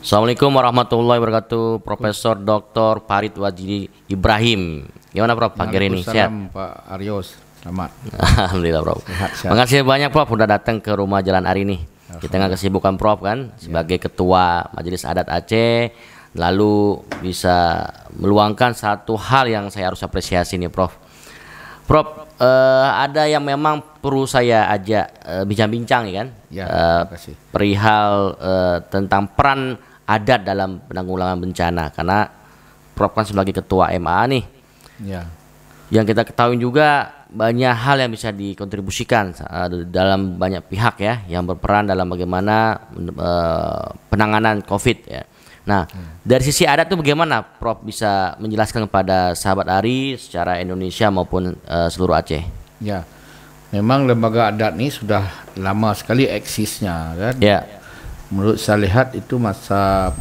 Assalamualaikum warahmatullahi wabarakatuh, Profesor Dr. Farid Wajidi Ibrahim. Gimana Prof pagi ini? Sehat? Pak Aryos, selamat. Alhamdulillah Prof. Sehat. Makasih banyak Prof udah datang ke rumah Jalan Ari ini. Di tengah kesibukan Prof kan sebagai Ketua Majelis Adat Aceh, lalu bisa meluangkan satu hal yang saya harus apresiasi nih Prof. Prof, ada yang memang perlu saya ajak bincang-bincang ya kan? Ya, terima kasih. Perihal tentang peran adat dalam penanggulangan bencana, karena Prof kan sebagai Ketua MA nih. Ya. Yang kita ketahui juga banyak hal yang bisa dikontribusikan dalam banyak pihak ya yang berperan dalam bagaimana penanganan COVID ya. Nah, dari sisi adat tuh bagaimana Prof bisa menjelaskan kepada sahabat Ari secara Indonesia maupun seluruh Aceh? Ya. Memang lembaga adat ini sudah lama sekali eksisnya kan. Ya. Menurut saya lihat itu masa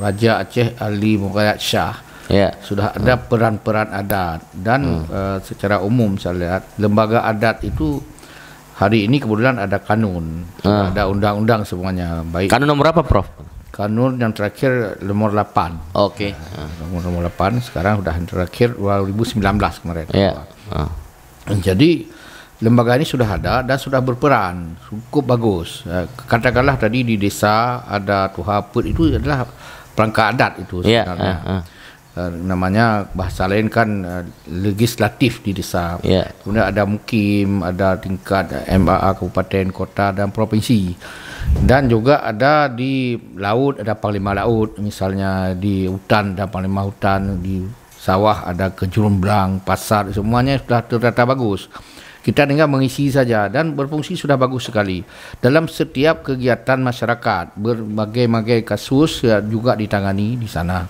Raja Aceh Ali Muqayyad Shah. Ya. Sudah ada peran-peran adat dan secara umum saya lihat lembaga adat itu hari ini kebetulan ada kanun, ada undang-undang semuanya. Baik. Kanun nomor berapa Prof? Kanun yang terakhir nomor 8. Oke. Nomor 8 sekarang sudah yang terakhir 2019 kemarin. Ya. Jadi lembaga ini sudah ada dan sudah berperan cukup bagus. Katakanlah tadi di desa ada tuhaput, itu adalah perangkat adat itu sebenarnya. Namanya bahasa lain kan legislatif di desa. Kemudian ada mukim, ada tingkat MAA kabupaten, kota dan provinsi. Dan juga ada di laut ada panglima laut, misalnya di hutan ada panglima hutan, di sawah ada kejurumbelang, pasar, semuanya sudah terdata bagus. Kita tinggal mengisi saja dan berfungsi sudah bagus sekali. Dalam setiap kegiatan masyarakat, berbagai-bagai kasus juga ditangani di sana.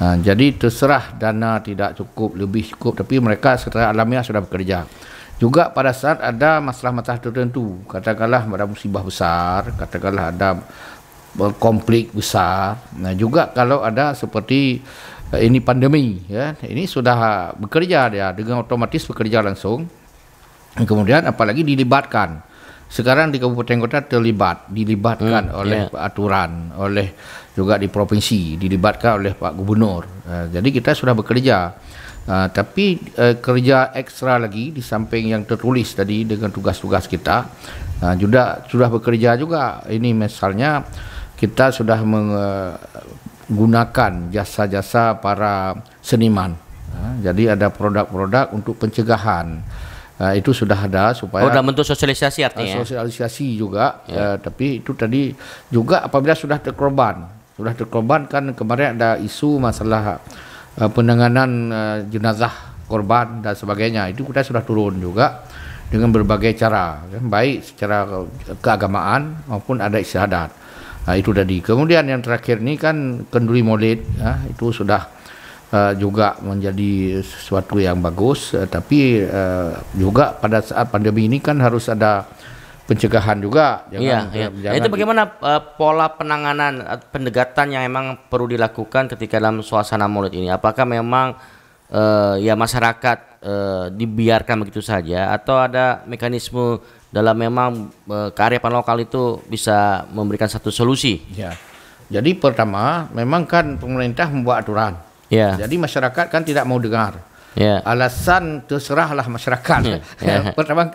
Jadi terserah dana tidak cukup, lebih cukup, tapi mereka secara alamiah sudah bekerja. Juga pada saat ada masalah-masalah tertentu, katakanlah ada musibah besar, katakanlah ada konflik besar. Nah juga kalau ada seperti ini pandemi, ya, ini sudah bekerja dia dengan otomatis bekerja langsung. Kemudian apalagi dilibatkan. Sekarang di kabupaten kota dilibatkan oleh aturan, oleh juga di provinsi dilibatkan oleh Pak Gubernur. Jadi kita sudah bekerja. Tapi kerja ekstra lagi di samping yang tertulis tadi dengan tugas-tugas kita, juga sudah bekerja juga. Ini misalnya kita sudah menggunakan jasa-jasa para seniman. Jadi ada produk-produk untuk pencegahan. Itu sudah ada supaya dalam bentuk sosialisasi artinya. Sosialisasi juga, tapi itu tadi juga apabila sudah terkorban kan kemarin ada isu masalah penanganan jenazah korban dan sebagainya, itu kita sudah turun juga dengan berbagai cara, kan? Baik secara keagamaan maupun ada istiadat. Itu tadi. Kemudian yang terakhir ini kan kenduri Maulid, itu sudah juga menjadi sesuatu yang bagus, tapi juga pada saat pandemi ini kan harus ada pencegahan juga. Jangan itu bagaimana pola penanganan pendekatan yang memang perlu dilakukan ketika dalam suasana Maulid ini? Apakah memang masyarakat dibiarkan begitu saja atau ada mekanisme dalam memang kearifan lokal itu bisa memberikan satu solusi? Ya. Jadi pertama memang kan pemerintah membuat aturan. Jadi masyarakat kan tidak mau dengar. Alasan terserahlah masyarakat. Pertama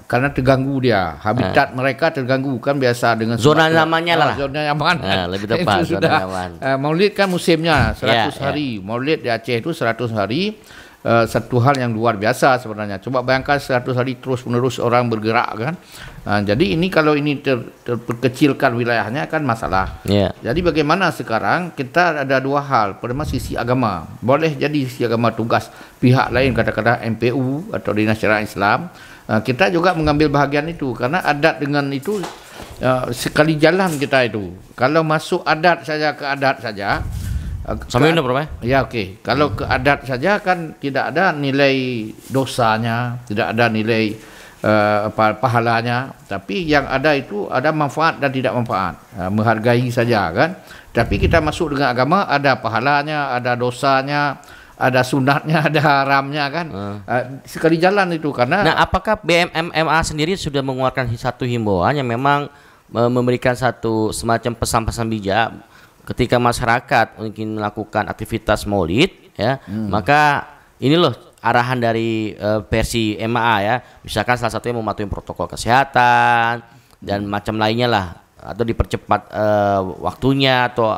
karena terganggu dia, habitat mereka terganggu kan, biasa dengan zona nyamannya lah. Zona nyaman. Lebih tepat zona nyaman. Maulid kan musimnya 100 hari. Maulid di Aceh itu 100 hari. Satu hal yang luar biasa sebenarnya. Coba bayangkan 100 hari terus-menerus orang bergerak kan. Jadi ini kalau ini terperkecilkan wilayahnya kan masalah. Jadi bagaimana sekarang kita ada dua hal. Pertama sisi agama. Boleh jadi sisi agama tugas pihak lain, katakanlah MPU atau Dinas Syariah Islam. Kita juga mengambil bahagian itu karena adat dengan itu sekali jalan kita itu. Kalau masuk adat saja ke adat saja. Sampai udah berapa? Ya oke. Kalau ke adat saja kan tidak ada nilai dosanya, tidak ada nilai pahalanya, tapi yang ada itu ada manfaat dan tidak manfaat. Menghargai saja kan. Tapi kita masuk dengan agama, ada pahalanya, ada dosanya, ada sunatnya, ada haramnya kan. Sekali jalan itu karena. Nah, apakah BMMA sendiri sudah mengeluarkan satu himbauan yang memang memberikan satu semacam pesan-pesan bijak ketika masyarakat mungkin melakukan aktivitas Maulid ya, maka ini loh arahan dari versi MAA ya, misalkan salah satunya mematuhi protokol kesehatan dan macam lainnya lah, atau dipercepat waktunya atau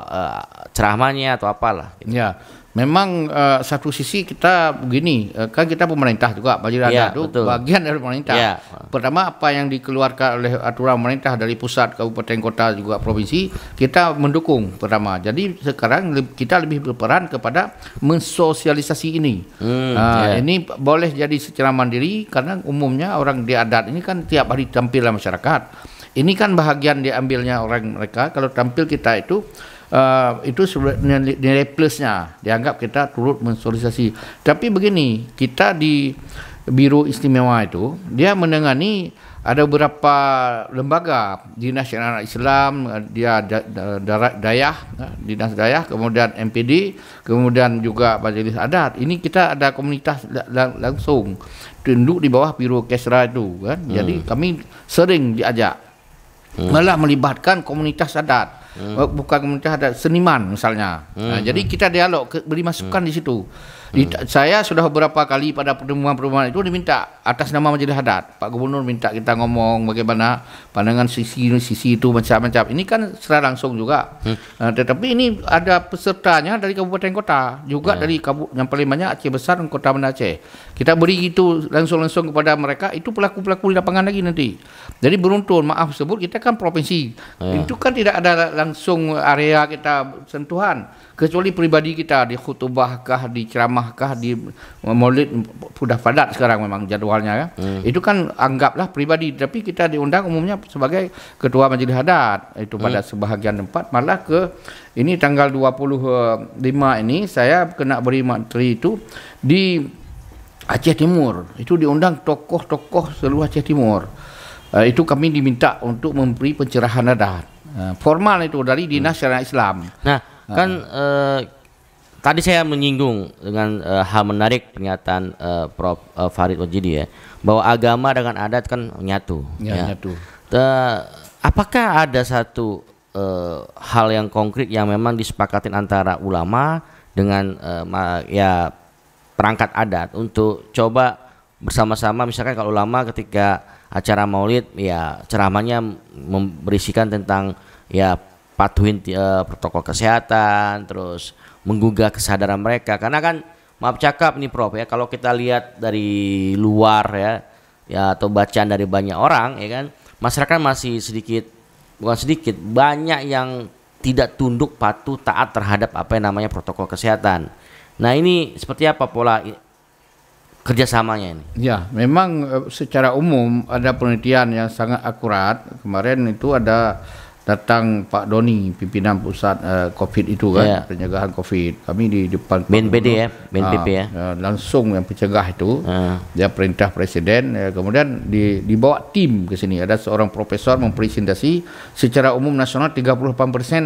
ceramahnya atau apalah gitu. Ya, memang satu sisi kita begini, kan kita pemerintah juga, Majelis Adat itu bagian dari pemerintah. Ya. Pertama, apa yang dikeluarkan oleh aturan pemerintah dari pusat, kabupaten, kota juga provinsi, kita mendukung pertama. Jadi sekarang kita lebih berperan kepada mensosialisasi ini. Ini boleh jadi secara mandiri karena umumnya orang di adat ini kan tiap hari tampil dalam masyarakat. Ini kan bahagian diambilnya orang mereka. Kalau tampil kita itu nilai plusnya, dianggap kita turut mensosialisasi. Tapi begini, kita di Biro Istimewa itu dia menangani ada beberapa lembaga, Dinas Syariah Islam, dia Dinas Dayah, kemudian MPD, kemudian juga Majelis Adat. Ini kita ada komunitas langsung tunduk di bawah Biro Kesra itu kan. Jadi kami sering diajak, malah melibatkan komunitas adat. Bukan komunitas adat, seniman misalnya. Jadi kita dialog, beri masukan di situ. Saya sudah beberapa kali pada pertemuan-pertemuan itu diminta atas nama Majelis Adat, Pak Gubernur minta kita ngomong bagaimana pandangan sisi itu macam-macam. Ini kan secara langsung juga. Tetapi ini ada pesertanya dari kabupaten kota, juga dari yang paling banyak Aceh Besar dan Kota Banda Aceh. Kita beri itu langsung kepada mereka, itu pelaku-pelaku di lapangan lagi nanti. Jadi beruntun, maaf sebut kita kan provinsi. Itu kan tidak ada langsung area kita sentuhan, kecuali pribadi kita di khutbahkah, di ceramahkah, di maulid, sudah padat sekarang memang jadwalnya ya. Itu kan anggaplah pribadi, tapi kita diundang umumnya sebagai ketua Majelis Adat itu pada sebahagian tempat. Malah ke ini tanggal 25 ini saya kena beri materi itu di Aceh Timur. Itu diundang tokoh-tokoh seluruh Aceh Timur. Itu kami diminta untuk memberi pencerahan adat. Formal itu dari Dinas Syariah Islam. Nah, kan tadi saya menyinggung dengan hal menarik pernyataan Prof. Farid Wajidi ya, bahwa agama dengan adat kan nyatu. Nyatu. Apakah ada satu hal yang konkret yang memang disepakatin antara ulama dengan perangkat adat untuk coba bersama-sama, misalkan kalau ulama ketika acara Maulid ya ceramahnya berisikan tentang ya patuhin protokol kesehatan, terus menggugah kesadaran mereka, karena kan maaf cakap nih Prof ya, kalau kita lihat dari luar ya atau bacaan dari banyak orang ya kan, masyarakat masih banyak yang tidak tunduk patuh taat terhadap apa yang namanya protokol kesehatan. Nah ini seperti apa pola kerjasamanya ini? Ya, memang secara umum ada penelitian yang sangat akurat. Kemarin itu ada datang Pak Doni, pimpinan pusat COVID itu kan, pencegahan COVID. Kami di depan BNPB ya, BNPB ya. Langsung yang pencegah itu, dia perintah presiden. Kemudian dibawa tim ke sini. Ada seorang profesor mempresentasi secara umum nasional 38%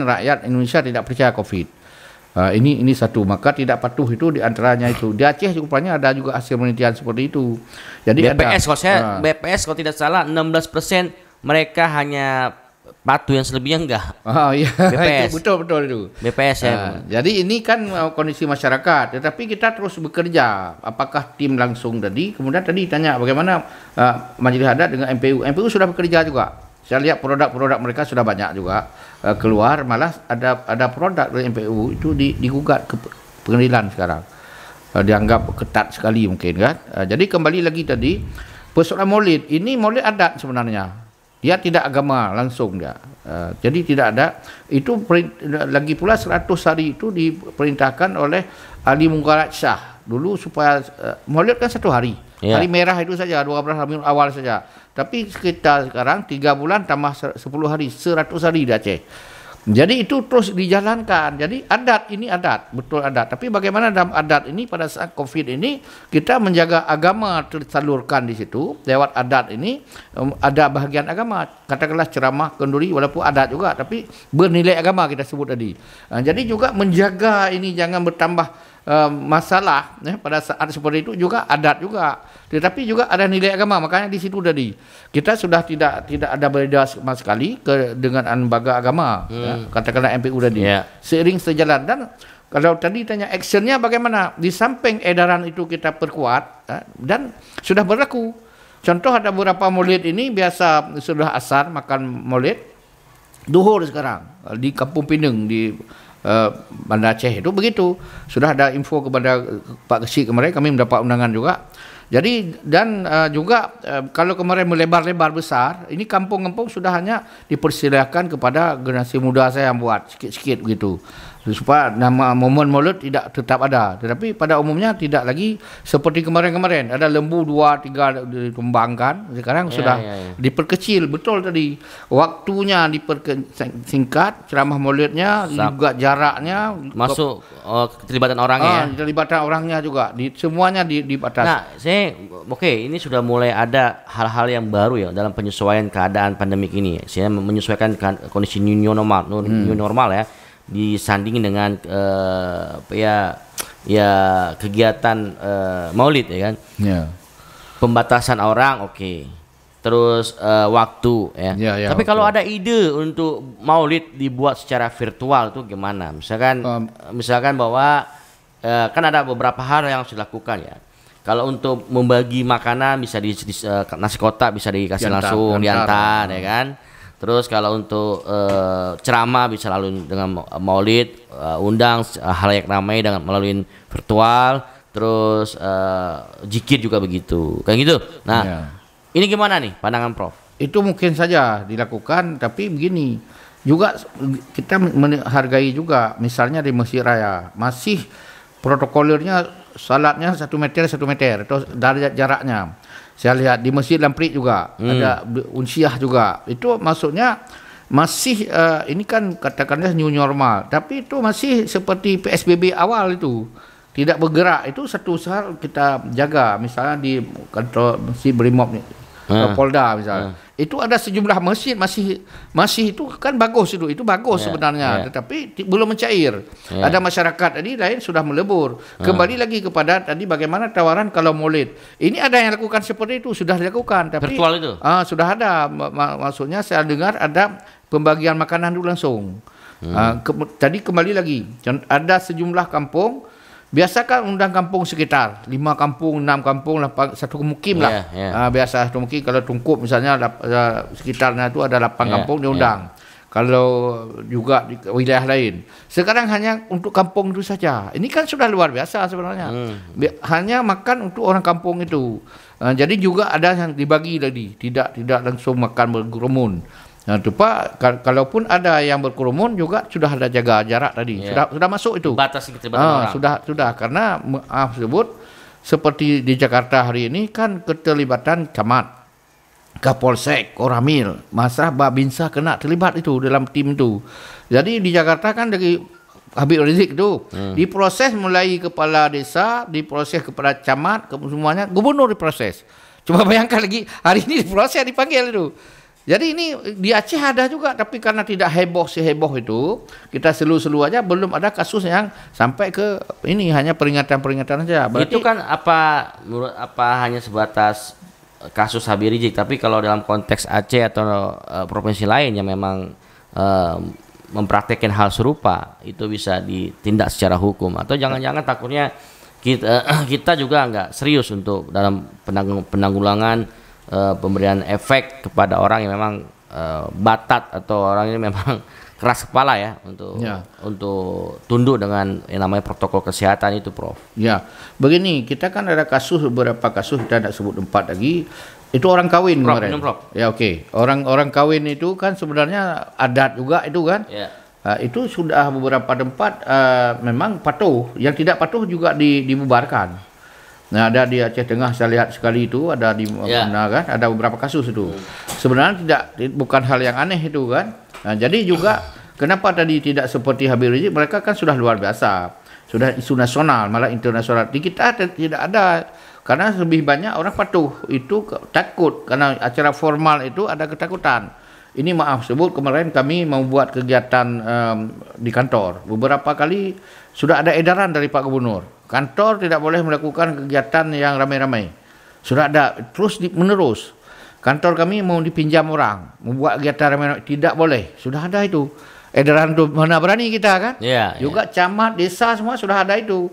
rakyat Indonesia tidak percaya COVID. Ini satu, maka tidak patuh itu diantaranya itu. Di Aceh rupanya ada juga hasil penelitian seperti itu. Jadi BPS kalau tidak salah 16% mereka hanya patuh, yang selebihnya enggak. Iya. BPS. Betul itu. BPS ya. Jadi ini kan kondisi masyarakat, tetapi kita terus bekerja. Apakah tim langsung tadi? Kemudian tadi tanya bagaimana Majelis Adat dengan MPU. MPU sudah bekerja juga. Saya lihat produk-produk mereka sudah banyak juga keluar, malah ada produk dari MPU itu digugat ke pengadilan sekarang. Dianggap ketat sekali mungkin kan. Jadi kembali lagi tadi persoalan Maulid, ini Maulid adat sebenarnya. Dia tidak agama langsung dia. Jadi tidak ada itu lagi pula 100 hari itu diperintahkan oleh Ali Mungkarat Shah dulu supaya Maulid kan 1 hari. Hari merah itu saja 12 hari awal saja. Tapi sekitar sekarang 3 bulan tambah 10 hari, 100 hari di Aceh. Jadi itu terus dijalankan. Jadi adat ini adat, betul adat. Tapi bagaimana dalam adat ini pada saat COVID ini kita menjaga agama tersalurkan di situ lewat adat ini. Ada bahagian agama, katakanlah ceramah kenduri walaupun adat juga, tapi bernilai agama kita sebut tadi. Jadi juga menjaga ini jangan bertambah masalah pada saat seperti itu juga adat juga, tetapi juga ada nilai agama. Makanya di situ tadi kita sudah tidak ada beda sama sekali dengan lembaga agama, katakanlah MPU tadi. Seiring sejalan, dan kalau tadi tanya actionnya bagaimana, di samping edaran itu kita perkuat dan sudah berlaku. Contoh ada beberapa maulid ini biasa sudah asar makan maulid, duhur sekarang di Kampung Pinang di Banda Aceh itu begitu. Sudah ada info kepada Pak Kesik kemarin, kami mendapat undangan juga. Jadi dan juga kalau kemarin melebar-lebar besar, ini kampung-kampung sudah hanya dipersilakan kepada generasi muda saya yang buat sikit-sikit begitu. Supaya nama momen maulid tidak tetap ada, tetapi pada umumnya tidak lagi seperti kemarin-kemarin ada lembu 2-3 dikembangkan. Sekarang sudah diperkecil, betul tadi waktunya dipersingkat, ceramah maulidnya juga jaraknya masuk keterlibatan orangnya. Keterlibatan orangnya juga semuanya dibatasi. Nah, ini sudah mulai ada hal-hal yang baru ya dalam penyesuaian keadaan pandemik ini. Saya menyesuaikan kondisi new normal ya, disandingin dengan kegiatan maulid ya kan. Pembatasan orang terus waktu ya. Tapi kalau ada ide untuk maulid dibuat secara virtual tuh gimana? Misalkan bahwa kan ada beberapa hal yang harus dilakukan ya. Kalau untuk membagi makanan bisa nasi kotak bisa dikasih langsung diantar ya kan. Terus kalau untuk ceramah bisa lalu dengan maulid, undang halayak ramai dengan melalui virtual. Terus zikir juga begitu, kayak gitu. Nah, ini gimana nih pandangan Prof? Itu mungkin saja dilakukan, tapi begini juga kita menghargai juga. Misalnya di Masjid Raya masih protokolirnya salatnya 1 meter atau dari jaraknya. Saya lihat di Masjid Lamprik juga ada unsiah juga. Itu maksudnya masih ini kan katakanlah new normal, tapi itu masih seperti PSBB awal itu. Tidak bergerak, itu satu hal kita jaga. Misalnya di kantor Masjid Brimob Polda misalnya. Itu ada sejumlah masjid masih itu kan bagus itu bagus sebenarnya, tetapi belum mencair. Ada masyarakat tadi lain sudah melebur. Kembali lagi kepada tadi bagaimana tawaran kalau maulid. Ini ada yang lakukan seperti itu, sudah dilakukan, tapi virtual itu. Sudah ada. Maksudnya saya dengar ada pembagian makanan dulu langsung. Tadi kembali lagi ada sejumlah kampung. Biasa kan undang kampung sekitar 5 kampung, 6 kampung, 8, satu mukim lah. Biasa satu mukim. Kalau Tungkup misalnya sekitarnya itu ada 8 kampung diundang. Kalau juga di wilayah lain. Sekarang hanya untuk kampung itu saja. Ini kan sudah luar biasa sebenarnya. Hanya makan untuk orang kampung itu. Jadi juga ada yang dibagi tadi, tidak langsung makan berkerumun. Nah, itu Pak, kalaupun ada yang berkerumun juga sudah ada jaga jarak tadi. Sudah masuk itu. Batasi keterlibatan orang. Sudah karena maaf sebut seperti di Jakarta hari ini kan keterlibatan camat, Kapolsek, Koramil, Masrah, Babinsa kena terlibat itu dalam tim itu. Jadi di Jakarta kan dari Habib Rizik itu diproses mulai kepala desa, diproses kepada camat, semuanya gubernur diproses. Coba bayangkan lagi hari ini diproses dipanggil itu. Jadi ini di Aceh ada juga, tapi karena tidak seheboh itu, kita selu-selu aja, belum ada kasus yang sampai ke ini, hanya peringatan-peringatan saja. Itu kan menurut hanya sebatas kasus Habib Rizik, tapi kalau dalam konteks Aceh atau provinsi lain yang memang mempraktekkan hal serupa, itu bisa ditindak secara hukum. Atau jangan-jangan takutnya kita juga nggak serius untuk dalam penanggulangan pemberian efek kepada orang yang memang batat atau orang ini memang keras kepala ya untuk tunduk dengan yang namanya protokol kesehatan itu, Prof. Ya, begini, kita kan ada beberapa kasus kita tidak sebut tempat lagi. Itu orang kawin kemarin. Ya, orang kawin itu kan sebenarnya adat juga itu kan. Itu sudah beberapa tempat memang patuh, yang tidak patuh juga dibubarkan. Nah, ada di Aceh Tengah saya lihat sekali itu, ada di mana kan, ada beberapa kasus itu. Sebenarnya bukan hal yang aneh itu kan. Nah, jadi juga kenapa tadi tidak seperti Habib Rizik, mereka kan sudah luar biasa. Sudah isu nasional, malah internasional. Di kita tidak ada, karena lebih banyak orang patuh itu takut karena acara formal itu ada ketakutan. Ini maaf sebut kemarin kami mau buat kegiatan di kantor. Beberapa kali sudah ada edaran dari Pak Gubernur. Kantor tidak boleh melakukan kegiatan yang ramai-ramai. Sudah ada terus menerus. Kantor kami mau dipinjam orang, membuat kegiatan ramai-ramai tidak boleh. Sudah ada itu. Edaran itu mana berani kita kan? Juga camat, desa semua sudah ada itu.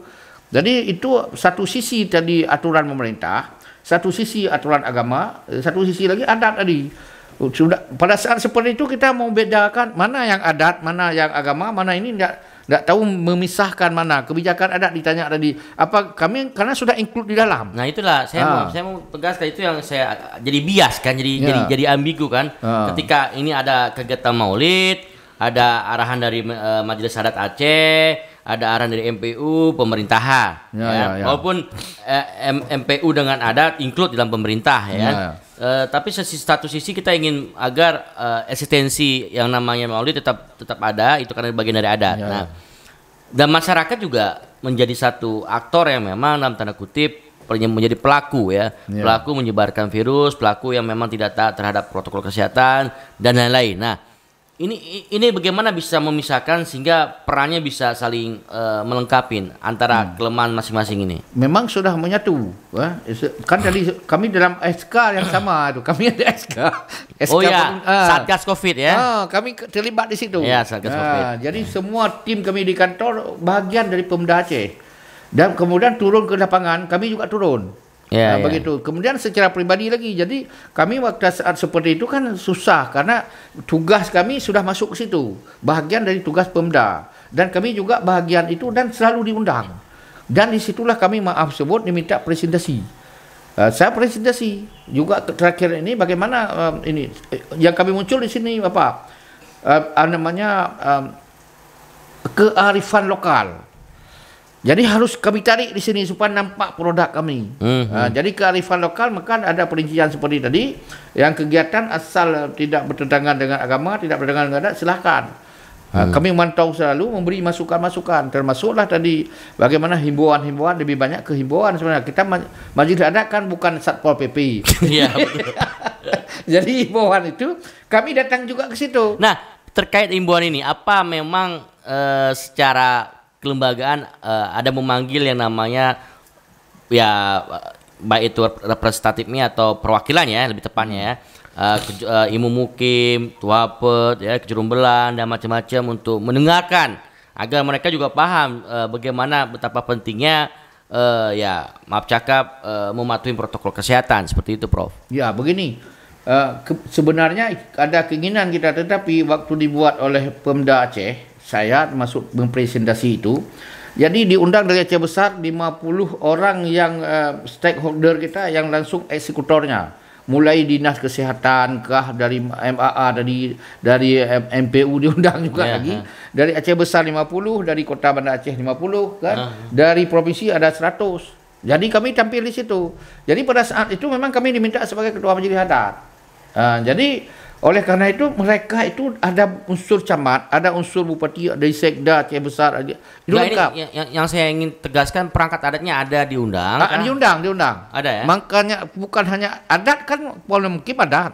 Jadi itu satu sisi tadi aturan pemerintah, satu sisi aturan agama, satu sisi lagi adat tadi. Sudah pada saat seperti itu kita mau bedakan mana yang adat, mana yang agama, mana ini tidak tahu memisahkan mana. Kebijakan adat ditanya tadi. Apa kami karena sudah include di dalam. Nah, itulah saya mau tegaskan itu yang saya jadi bias kan, jadi ambigu kan. Ketika ini ada kegiatan Maulid, ada arahan dari Majelis Adat Aceh, ada arahan dari MPU pemerintahan, walaupun MPU dengan adat include dalam pemerintah, tapi satu sisi kita ingin agar eksistensi yang namanya Maulid tetap ada, itu karena bagian dari adat. Nah, dan masyarakat juga menjadi satu aktor yang memang dalam tanda kutip menjadi pelaku pelaku menyebarkan virus, pelaku yang memang tidak taat terhadap protokol kesehatan dan lain-lain. Nah, ini bagaimana bisa memisahkan sehingga perannya bisa saling melengkapi antara kelemahan masing-masing ini? Memang sudah menyatu, kan tadi kami dalam SK yang sama itu, kami ada SK. Satgas Covid kami terlibat di situ. Satgas Covid. Jadi semua tim kami di kantor bagian dari Pemda Aceh, dan kemudian turun ke lapangan, kami juga turun. Begitu. Kemudian secara pribadi lagi. Jadi kami waktu saat seperti itu kan susah karena tugas kami sudah masuk ke situ. Bahagian dari tugas Pemda. Dan kami juga bahagian itu dan selalu diundang. Dan disitulah kami diminta presentasi. Saya presentasi juga terakhir ini bagaimana ini yang kami muncul di sini apa namanya kearifan lokal. Jadi harus kami tarik di sini supaya nampak produk kami. Jadi kearifan lokal maka ada perincian seperti tadi. Yang kegiatan asal tidak bertentangan dengan agama, tidak bertentangan dengan adat, silakan. Kami memantau selalu, memberi masukan-masukan. Termasuklah tadi bagaimana himbauan-himbauan, lebih banyak ke himbauan sebenarnya. Kita Majelis Adat kan bukan Satpol PP. Jadi himbauan itu kami datang juga ke situ. Nah, terkait himbauan ini, apa memang secara kelembagaan ada memanggil yang namanya baik itu representatifnya atau perwakilannya lebih tepatnya Imam Mukim, Tuapet, Kejurumbelan dan macam-macam untuk mendengarkan agar mereka juga paham bagaimana betapa pentingnya maaf cakap mematuhi protokol kesehatan seperti itu, Prof. Ya, begini. Sebenarnya ada keinginan kita, tetapi waktu dibuat oleh Pemda Aceh, saya termasuk mempresentasi itu. Jadi diundang dari Aceh Besar 50 orang yang stakeholder kita yang langsung eksekutornya. Mulai Dinas Kesehatan kah, dari MAA, dari MPU diundang juga lagi. Dari Aceh Besar 50, dari Kota Banda Aceh 50 kan. Dari provinsi ada 100. Jadi kami tampil di situ. Jadi pada saat itu memang kami diminta sebagai ketua majelis adat. Jadi oleh karena itu mereka itu ada unsur camat, ada unsur bupati, ada sekda Aceh Besar, itu lengkap. Yang saya ingin tegaskan perangkat adatnya ada diundang. Diundang. Ada ya. Makanya bukan hanya adat kan, mungkin adat.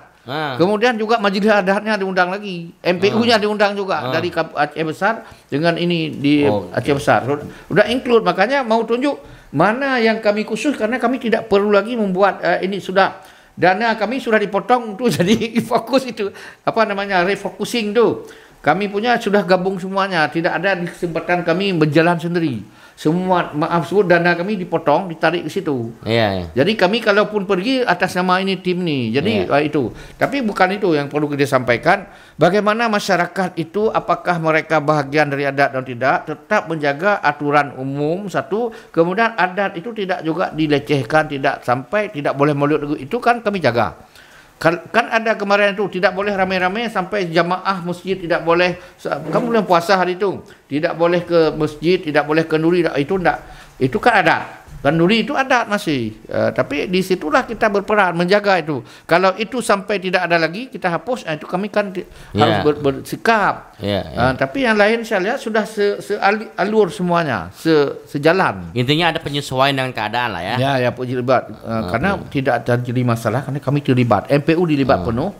Kemudian juga majelis adatnya diundang lagi, MPU-nya diundang juga dari Aceh Besar dengan ini di Aceh Besar. Sudah include, makanya mau tunjuk mana yang kami khusus karena kami tidak perlu lagi membuat ini sudah. Dana kami sudah dipotong tuh, jadi fokus itu refocusing tuh. Kami punya sudah gabung semuanya, tidak ada kesempatan kami berjalan sendiri. Semua dana kami dipotong, ditarik ke situ. Jadi kami kalaupun pergi atas nama ini tim nih. Jadi itu. Tapi bukan itu yang perlu kita sampaikan. Bagaimana masyarakat itu, apakah mereka bahagian dari adat atau tidak, tetap menjaga aturan umum satu. Kemudian adat itu tidak juga dilecehkan, tidak boleh maulid, itu kan kami jaga. Kan ada kemarin itu tidak boleh ramai-ramai sampai jamaah masjid tidak boleh. Kamu bulan puasa hari itu tidak boleh ke masjid, tidak boleh ke nuri, itu enggak. Itu kan adat. Kenduri itu adat masih. Tapi di situlah kita berperan menjaga itu. Kalau itu sampai tidak ada lagi kita hapus, itu kami kan harus bersikap. Tapi yang lain saya lihat sudah alur semuanya, sejalan. Intinya ada penyesuaian dengan keadaan lah ya. Ya terlibat. Karena tidak terjadi masalah karena kami terlibat. MPU dilibat penuh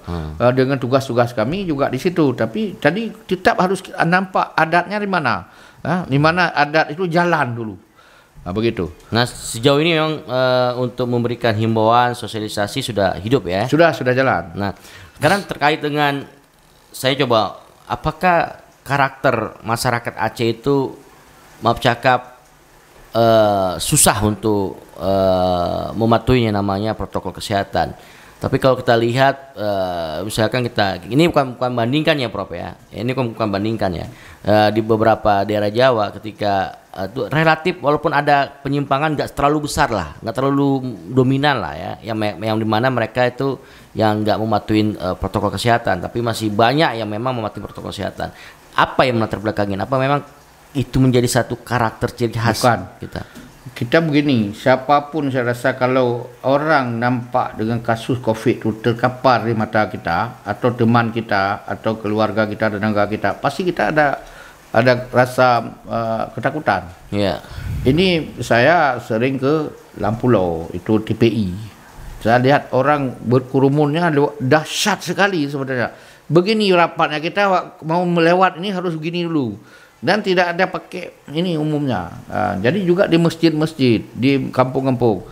dengan tugas-tugas kami juga di situ. Tapi tadi tetap harus nampak adatnya di mana. Di mana adat itu jalan dulu. Begitu. Nah, sejauh ini memang untuk memberikan himbauan sosialisasi sudah hidup ya? Sudah jalan. Nah, sekarang terkait dengan saya coba, apakah karakter masyarakat Aceh itu maaf cakap susah untuk mematuhinya namanya protokol kesehatan. Tapi kalau kita lihat misalkan ini bukan bandingkan ya Prof ya. Ini bukan bandingkan ya. Di beberapa daerah Jawa ketika itu relatif walaupun ada penyimpangan nggak terlalu besar lah, nggak terlalu dominan lah ya. Yang dimana mereka itu yang nggak mematuhin protokol kesehatan, tapi masih banyak yang memang mematuhi protokol kesehatan. Apa yang melatar belakangnya? Apa memang itu menjadi satu karakter ciri khas kita begini, siapapun saya rasa kalau orang nampak dengan kasus COVID itu terkapar di mata kita atau teman kita atau keluarga kita, tetangga kita, pasti kita ada rasa ketakutan. Yeah. Ini saya sering ke Lampulau, itu TPI. Saya lihat orang berkerumunnya dahsyat sekali sebenarnya. Begini rapatnya, kita mau melewat ini harus begini dulu. Dan tidak ada pakai ini umumnya. Jadi juga di masjid-masjid, di kampung-kampung.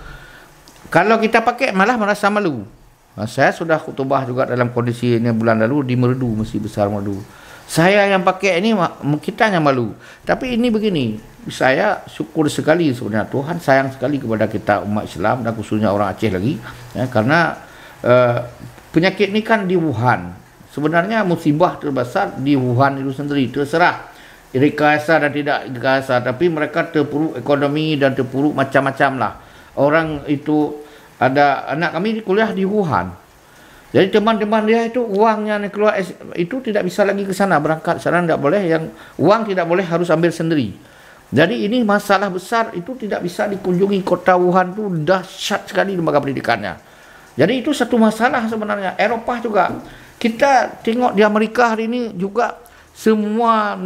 Kalau kita pakai malah merasa malu. Saya sudah khutbah juga dalam kondisi ini bulan lalu di Merdu, Masjid Besar Merdu. Saya yang pakai ini, kita yang malu. Tapi ini begini, saya syukur sekali sebenarnya. Tuhan sayang sekali kepada kita umat Islam dan khususnya orang Aceh lagi. Ya, karena penyakit ini kan di Wuhan. Sebenarnya musibah terbesar di Wuhan itu sendiri, terserah rekayasa dan tidak rekayasa, tapi mereka terpuruk ekonomi dan terpuruk macam-macam lah. Orang itu ada anak kami kuliah di Wuhan. Jadi teman-teman dia itu uangnya keluar itu tidak bisa lagi ke sana, berangkat sana tidak boleh, yang uang tidak boleh, harus ambil sendiri. Jadi ini masalah besar, itu tidak bisa dikunjungi kota Wuhan, itu dahsyat sekali lembaga pendidikannya. Jadi itu satu masalah sebenarnya. Eropah juga. Kita tengok di Amerika hari ini juga semua,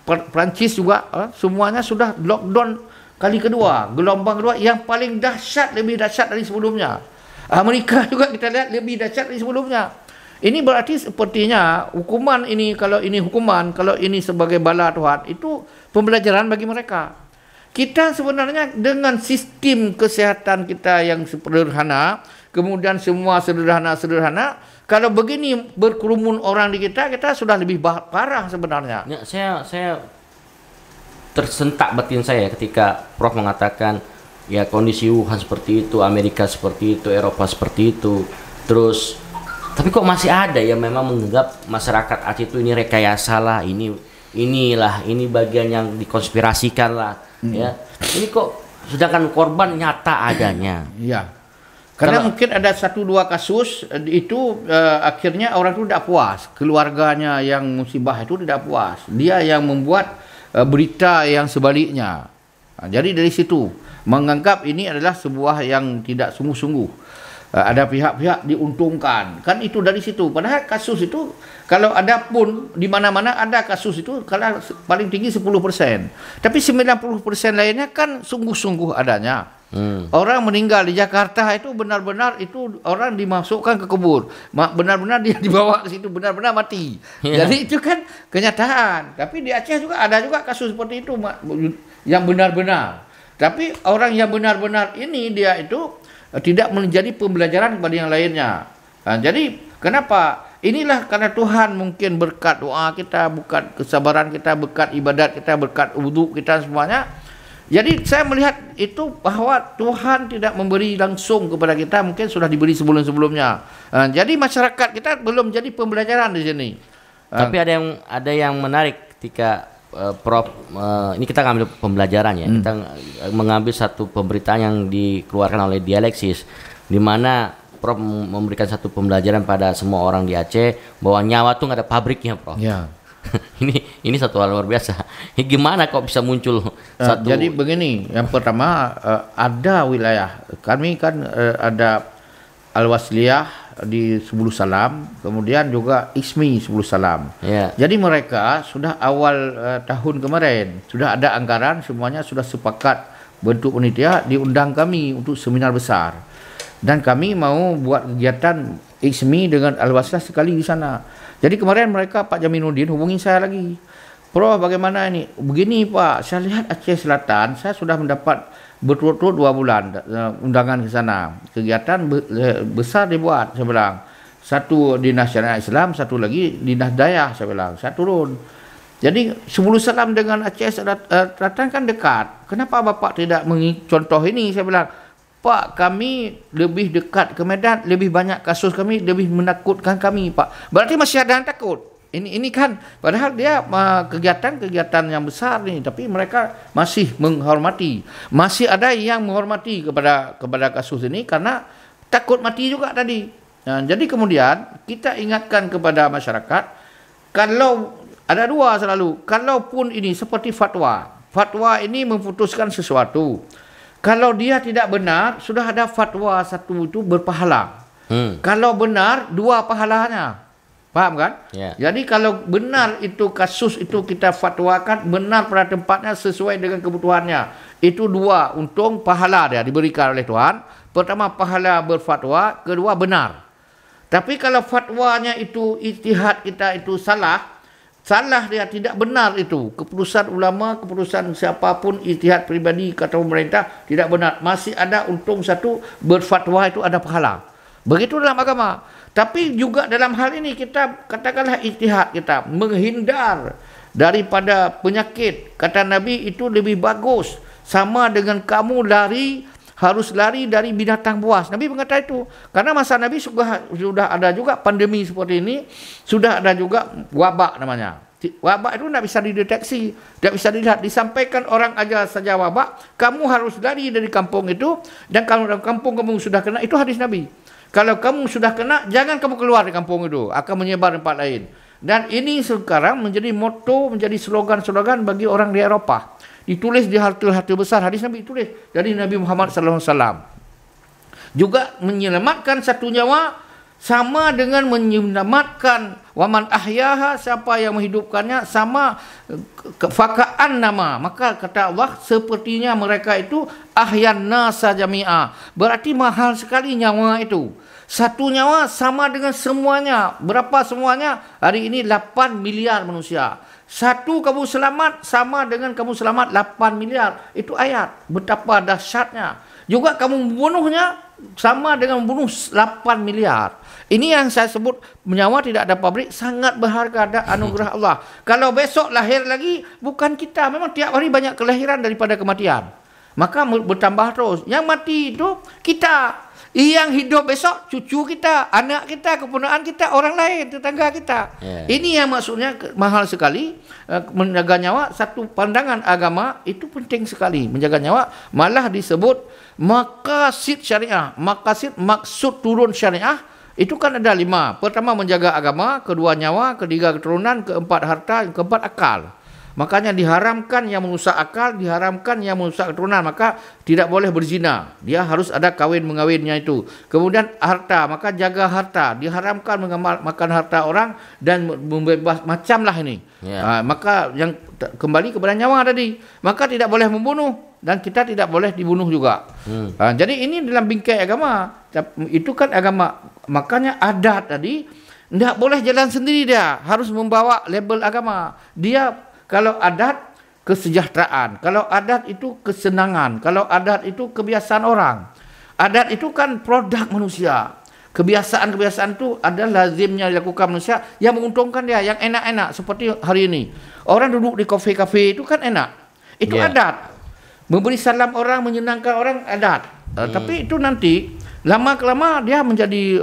Perancis juga semuanya sudah lockdown kali kedua, gelombang kedua yang paling dahsyat, lebih dahsyat dari sebelumnya. Amerika juga kita lihat lebih dahsyat dari sebelumnya. Ini berarti sepertinya hukuman ini, kalau ini hukuman, kalau ini sebagai bala Tuhan, itu pembelajaran bagi mereka. Kita sebenarnya dengan sistem kesehatan kita yang sederhana, kemudian semua sederhana, kalau begini berkerumun orang di kita sudah lebih parah sebenarnya. Ya, saya tersentak batin saya ketika Prof mengatakan ya kondisi Wuhan seperti itu, Amerika seperti itu, Eropa seperti itu. Terus tapi kok masih ada yang memang menganggap masyarakat Aceh itu ini rekayasa lah, ini bagian yang dikonspirasikan lah, ya. Ini kok sedangkan korban nyata adanya. Iya. Karena mungkin ada 1-2 kasus itu akhirnya orang itu tidak puas, keluarganya yang musibah itu tidak puas, dia yang membuat berita yang sebaliknya. Jadi dari situ menganggap ini adalah sebuah yang tidak sungguh-sungguh. Ada pihak-pihak diuntungkan, kan itu dari situ. Padahal kasus itu kalau ada pun di mana-mana ada kasus itu kalau paling tinggi 10%, tapi 90% lainnya kan sungguh-sungguh adanya. Orang meninggal di Jakarta itu benar-benar itu orang dimasukkan ke kubur, benar-benar dia dibawa ke situ, benar-benar mati. Jadi itu kan kenyataan. Tapi di Aceh juga ada juga kasus seperti itu yang benar-benar. Tapi orang yang benar-benar ini dia itu tidak menjadi pembelajaran kepada yang lainnya. Jadi kenapa? Inilah karena Tuhan mungkin berkat doa kita, berkat kesabaran kita, berkat ibadat kita, berkat wudhu kita semuanya. Jadi saya melihat itu bahwa Tuhan tidak memberi langsung kepada kita, mungkin sudah diberi sebelum-sebelumnya. Jadi masyarakat kita belum jadi pembelajaran di sini. Tapi ada yang menarik ketika Prof ini kita ngambil pembelajaran ya. Kita mengambil satu pemberitaan yang dikeluarkan oleh Dialeksis, di mana Prof memberikan satu pembelajaran pada semua orang di Aceh bahwa nyawa tuh nggak ada pabriknya, Prof. Ya. ini satu hal luar biasa. Gimana kok bisa muncul satu? Jadi begini, yang pertama ada wilayah kami kan ada Al-Wasliyah di Sebulu Salam, kemudian juga ISMI Sebulu Salam. Yeah. Jadi mereka sudah awal tahun kemarin sudah ada anggaran, semuanya sudah sepakat bentuk panitia diundang kami untuk seminar besar. Dan kami mau buat kegiatan ISMI dengan Al-Wasliyah sekali di sana. Jadi kemarin mereka Pak Jaminuddin hubungi saya lagi. Prof, bagaimana ini? Begini Pak, saya lihat Aceh Selatan, saya sudah mendapat berturut-turut 2 bulan undangan ke sana. Kegiatan besar dibuat, saya bilang. Satu Dinas Syariah Islam, satu lagi Dinas Dayah, saya bilang. Saya turun. Jadi 10 salam dengan Aceh Selatan kan dekat. Kenapa Bapak tidak contoh ini? Saya bilang, Pak, kami lebih dekat ke Medan, lebih banyak kasus kami, lebih menakutkan kami, Pak. Berarti masih ada yang takut. Ini kan, padahal dia kegiatan-kegiatan yang besar nih, tapi mereka masih menghormati. Masih ada yang menghormati kepada kasus ini karena takut mati juga tadi. Nah, jadi kemudian kita ingatkan kepada masyarakat, kalau ada 2 selalu, kalaupun ini seperti fatwa ini memutuskan sesuatu. Kalau dia tidak benar, sudah ada fatwa satu itu berpahala. Kalau benar, 2 pahalanya. Paham kan? Yeah. Jadi kalau benar itu kasus itu kita fatwakan benar pada tempatnya sesuai dengan kebutuhannya. Itu 2 untung pahala dia diberikan oleh Tuhan. Pertama pahala berfatwa, kedua benar. Tapi kalau fatwanya itu ijtihad kita itu salah dia tidak benar itu. Keputusan ulama, keputusan siapapun ijtihad pribadi kata pemerintah tidak benar. Masih ada untung satu berfatwa itu ada pahala. Begitu dalam agama. Tapi juga dalam hal ini kita katakanlah ijtihad kita menghindar daripada penyakit. Kata Nabi itu lebih bagus sama dengan kamu harus lari dari binatang buas. Nabi mengatakan itu. Karena masa Nabi sudah ada juga pandemi seperti ini. Sudah ada juga wabak namanya. Wabak itu tidak bisa dideteksi. Tidak bisa dilihat. Disampaikan orang aja saja wabak. Kamu harus lari dari kampung itu. Dan kalau dalam kampung kamu sudah kena, itu hadis Nabi. Kalau kamu sudah kena, jangan kamu keluar dari kampung itu. Akan menyebar tempat lain. Dan ini sekarang menjadi motto, menjadi slogan-slogan bagi orang di Eropah. Ditulis di harta-harta besar, hadis Nabi tulis dari Nabi Muhammad SAW. Juga menyelamatkan satu nyawa sama dengan menyelamatkan waman ahyaha, siapa yang menghidupkannya, sama kefakaan nama. Maka kata Allah, sepertinya mereka itu ahyan nasa jami'ah. Berarti mahal sekali nyawa itu. Satu nyawa sama dengan semuanya. Berapa semuanya? Hari ini 8 miliar manusia. Satu kamu selamat sama dengan kamu selamat 8 miliar. Itu ayat. Betapa dahsyatnya. Juga kamu membunuhnya sama dengan membunuh 8 miliar. Ini yang saya sebut nyawa tidak ada pabrik, sangat berharga, ada anugerah Allah. Kalau besok lahir lagi, bukan kita. Memang tiap hari banyak kelahiran daripada kematian. Maka bertambah terus. Yang mati itu kita. Yang hidup besok cucu kita, anak kita, keponakan kita, orang lain, tetangga kita. Ini yang maksudnya mahal sekali. Menjaga nyawa, satu pandangan agama itu penting sekali. Menjaga nyawa malah disebut maqasid syariah. Maksud turun syariah itu kan ada 5. Pertama menjaga agama, kedua nyawa, ketiga keturunan, keempat harta, keempat akal. Makanya diharamkan yang merusak akal, diharamkan yang merusak keturunan. Maka tidak boleh berzina. Dia harus ada kawin-mengawinnya itu. Kemudian harta, maka jaga harta. Diharamkan makan harta orang dan membebas macamlah ini. Maka yang kembali kepada nyawa tadi. Maka tidak boleh membunuh dan kita tidak boleh dibunuh juga. Jadi ini dalam bingkai agama. Itu kan agama. Makanya adat tadi tidak boleh jalan sendiri dia. Harus membawa label agama. Dia kalau adat kesejahteraan, kalau adat itu kesenangan, kalau adat itu kebiasaan orang. Adat itu kan produk manusia. Kebiasaan-kebiasaan itu adalah lazimnya dilakukan manusia yang menguntungkan dia, yang enak-enak seperti hari ini. Orang duduk di kafe-kafe itu kan enak. Itu adat. Memberi salam orang, menyenangkan orang adat. Tapi itu nanti lama-kelama dia menjadi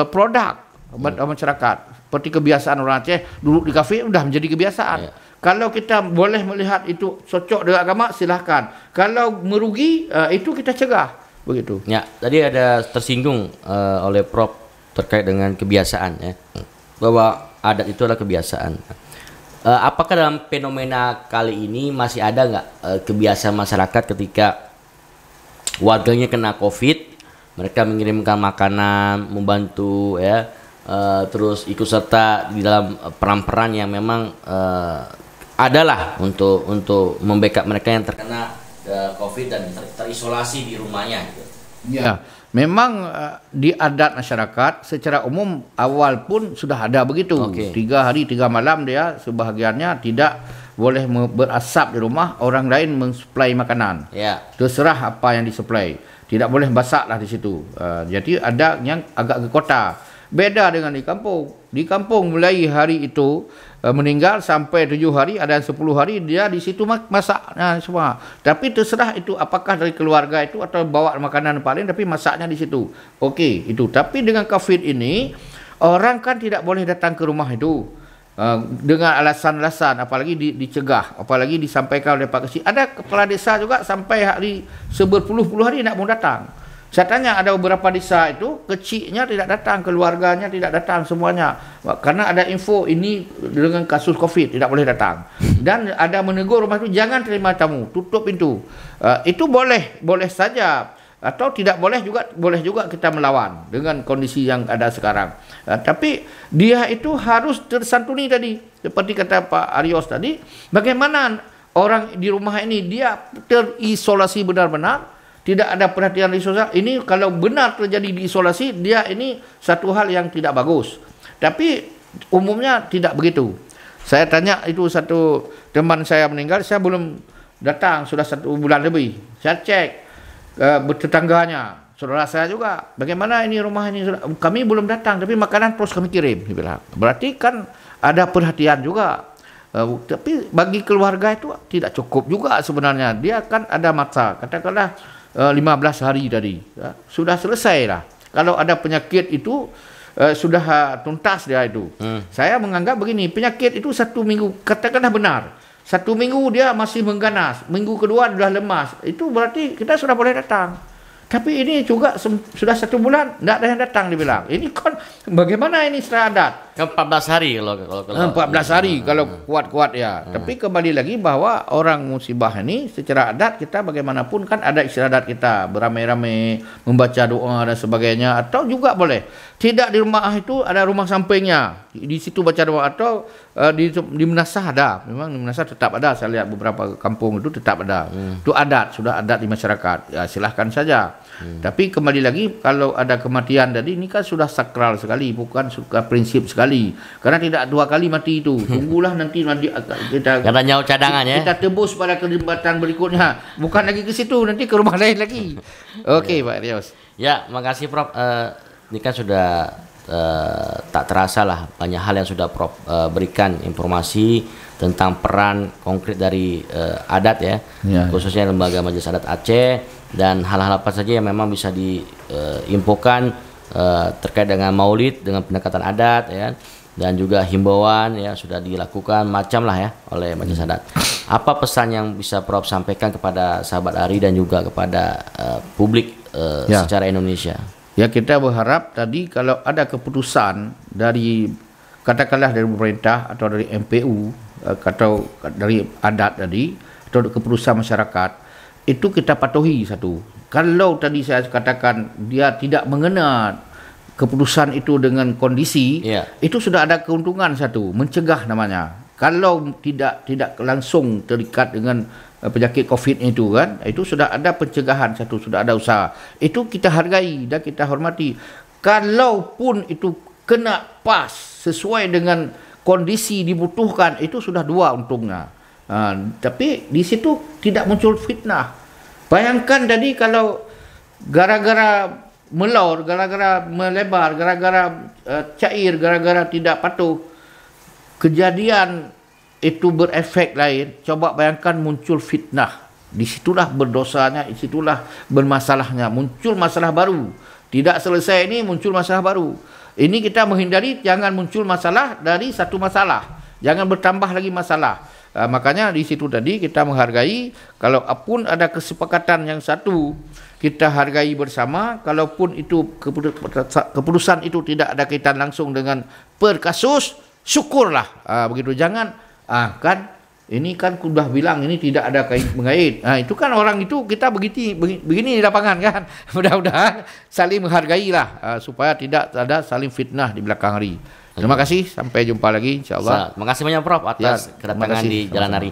produk masyarakat. Seperti kebiasaan orang Aceh duduk di kafe sudah menjadi kebiasaan. Kalau kita boleh melihat itu cocok dengan agama, silahkan. Kalau merugi, itu kita cegah. Begitu. Ya, tadi ada tersinggung oleh Prof terkait dengan kebiasaan, ya, bahwa adat itu adalah kebiasaan. Apakah dalam fenomena kali ini masih ada nggak kebiasaan masyarakat ketika warganya kena COVID, mereka mengirimkan makanan, membantu, ya, terus ikut serta di dalam peran-peran yang memang adalah untuk membackup mereka yang terkena COVID dan terisolasi di rumahnya. Gitu. Ya, memang di adat masyarakat secara umum awal pun sudah ada begitu. 3 hari 3 malam dia sebahagiannya tidak boleh berasap di rumah, orang lain mensuplai makanan. Terserah apa yang disuplai. Tidak boleh basaklah di situ. Jadi ada yang agak ke kota. Beda dengan di kampung. Di kampung mulai hari itu meninggal sampai 7 hari, ada yang 10 hari dia di situ masaknya semua. Tapi terserah itu apakah dari keluarga itu atau bawa makanan paling, tapi masaknya di situ. Okey, itu. Tapi dengan COVID ini orang kan tidak boleh datang ke rumah itu dengan alasan-alasan, apalagi dicegah, apalagi disampaikan oleh Pak Kecil. Ada kepala desa juga sampai hari berpuluh-puluh hari nak mau datang. Saya tanya, ada beberapa desa itu kecilnya tidak datang, keluarganya tidak datang semuanya. Karena ada info ini dengan kasus COVID tidak boleh datang. Dan ada menegur rumah itu jangan terima tamu, tutup pintu. Itu boleh saja. Atau tidak boleh juga kita melawan dengan kondisi yang ada sekarang. Tapi dia itu harus tersantuni tadi. Seperti kata Pak Arios tadi, bagaimana orang di rumah ini dia terisolasi benar-benar, tidak ada perhatian di sosial. Ini kalau benar terjadi diisolasi, dia ini satu hal yang tidak bagus. Tapi umumnya tidak begitu. Saya tanya itu satu teman saya meninggal, saya belum datang, sudah 1 bulan lebih. Saya cek tetangganya, saudara saya juga, bagaimana ini rumah ini, kami belum datang, tapi makanan terus kami kirim. Dia bilang. Berarti kan ada perhatian juga. Tapi bagi keluarga itu tidak cukup juga sebenarnya. Dia kan ada masa, katakanlah 15 hari tadi, sudah selesai lah. Kalau ada penyakit itu sudah tuntas dia itu. Saya menganggap begini, penyakit itu 1 minggu, katakanlah benar, 1 minggu dia masih mengganas, minggu kedua sudah lemas, itu berarti kita sudah boleh datang. Tapi ini juga sudah 1 bulan tidak ada yang datang, dibilang. Ini kan bagaimana ini secara adat? 14 hari kalau 14 hari kalau kuat-kuat ya. Tapi kembali lagi bahwa orang musibah ini secara adat kita bagaimanapun kan ada istilah adat kita, beramai-ramai membaca doa dan sebagainya, atau juga boleh tidak di rumah itu ada rumah sampingnya, di situ baca doa, atau di Menasah ada, memang di Menasah tetap ada. Saya lihat beberapa kampung itu tetap ada. Itu adat, sudah adat di masyarakat. Ya, silahkan saja. Tapi kembali lagi kalau ada kematian tadi, ini kan sudah sakral sekali, bukan suka prinsip sekali. Karena tidak 2 kali mati itu. Tunggulah nanti kita karena nyawa cadangan ya. Kita tebus pada kelibatan berikutnya. Bukan lagi ke situ, nanti ke rumah lain lagi. Okey, Pak Rios. Ya, makasih Prof. Ini kan sudah tak terasa lah banyak hal yang sudah Prof berikan informasi tentang peran konkret dari adat ya, khususnya Lembaga Majelis Adat Aceh, dan hal-hal apa saja yang memang bisa diinfokan terkait dengan maulid, dengan pendekatan adat ya, dan juga himbauan ya sudah dilakukan macam lah ya oleh Majelis Adat. Apa pesan yang bisa Prof sampaikan kepada sahabat Ari dan juga kepada publik secara Indonesia? Ya, kita berharap tadi kalau ada keputusan dari katakanlah dari pemerintah atau dari MPU atau dari adat tadi atau keputusan masyarakat, itu kita patuhi satu. Kalau tadi saya katakan dia tidak mengena keputusan itu dengan kondisi, itu sudah ada keuntungan satu, mencegah namanya. Kalau tidak langsung terikat dengan penyakit COVID itu kan, itu sudah ada pencegahan satu, sudah ada usaha. Itu kita hargai dan kita hormati. Kalaupun itu kena pas sesuai dengan kondisi dibutuhkan, itu sudah 2 untungnya. Tapi di situ tidak muncul fitnah. Bayangkan tadi kalau gara-gara melor, gara-gara melebar, gara-gara cair, gara-gara tidak patuh, kejadian itu berefek lain. Coba bayangkan muncul fitnah. Disitulah berdosanya, disitulah bermasalahnya. Muncul masalah baru. Tidak selesai ini muncul masalah baru. Ini kita menghindari jangan muncul masalah dari satu masalah. Jangan bertambah lagi masalah. Makanya di situ tadi kita menghargai, kalau pun ada kesepakatan yang satu, kita hargai bersama. Kalaupun itu keputusan itu tidak ada kaitan langsung dengan per kasus, syukurlah. Begitu, jangan kan ini kan sudah bilang ini tidak ada mengait. Itu kan orang itu kita begini di lapangan kan. Mudah-mudahan saling menghargailah supaya tidak ada saling fitnah di belakang hari. Terima kasih, sampai jumpa lagi insyaallah. Terima kasih banyak Prof atas kedatangan di Jalan Ari.